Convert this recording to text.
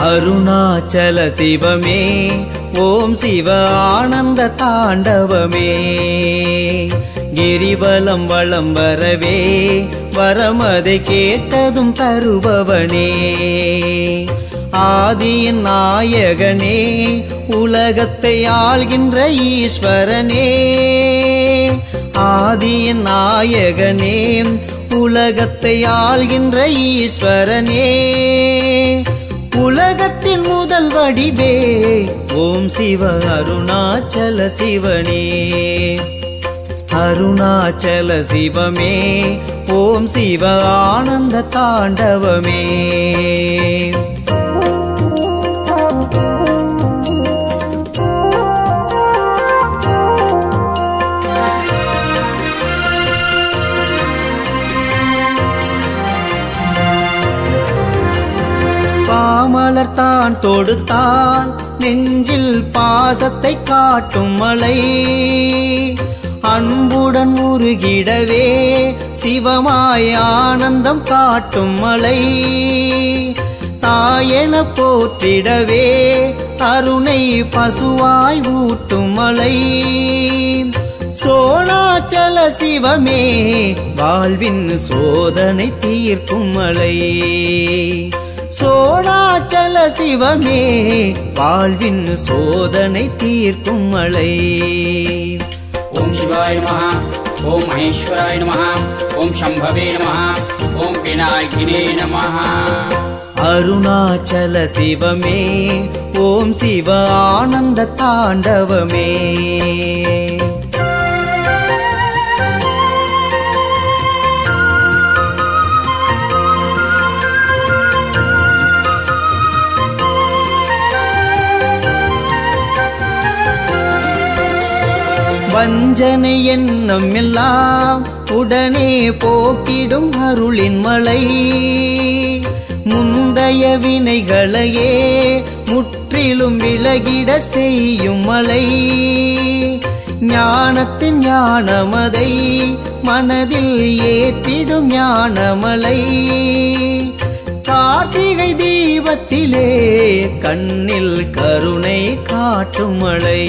அருணாச்சல சிவமே ஓம் சிவ ஆனந்த தாண்டவமே கிரிவலம் வலம் வரவே வரமதை கேட்டதும் தருபவனே ஆதியின் நாயகனே உலகத்தை ஆள்கின்ற ஈஸ்வரனே ஆதியின் நாயகனே உலகத்தை ஆள்கின்ற ஈஸ்வரனே உலகத்தின் முதல் வடிவே ஓம் சிவ அருணாச்சல சிவனே அருணாச்சல சிவமே ஓம் சிவ ஆனந்த தாண்டவமே பாமலர்தான் தொடுத்தான் நெஞ்சில் பாசத்தை காட்டும் மலை அன்புடன் உருகிடவே சிவமாய் ஆனந்தம் காட்டும் மலை தாயென போற்றிடவே கருணை பசுவாய் ஊட்டும் மலை சோணாச்சல சிவமே வாழ்வின் சோதனை தீர்க்கும் மலை சோணாச்சல சிவமே வாழ்வின் சோதனை தீர்க்கும் மலை ஓம் சிவாய நமஹ ஓம் மகேஸ்வராய நமஹ ஓம் சம்பவே நமஹ ஓம் விநாயகினே நமஹ அருணாச்சல சிவமே ஓம் சிவ ஆனந்த தாண்டவமே வஞ்சனை எண்ணம் எல்லாம் உடனே போக்கிடும் அருளின் மலை முந்தைய வினைகளையே முற்றிலும் விலகிட செய்யும் மலை ஞானத்தின் ஞானமதை மனதில் ஏற்றிடும் ஞானமலை கார்த்திகை தீபத்திலே கண்ணில் கருணை காட்டும் மலை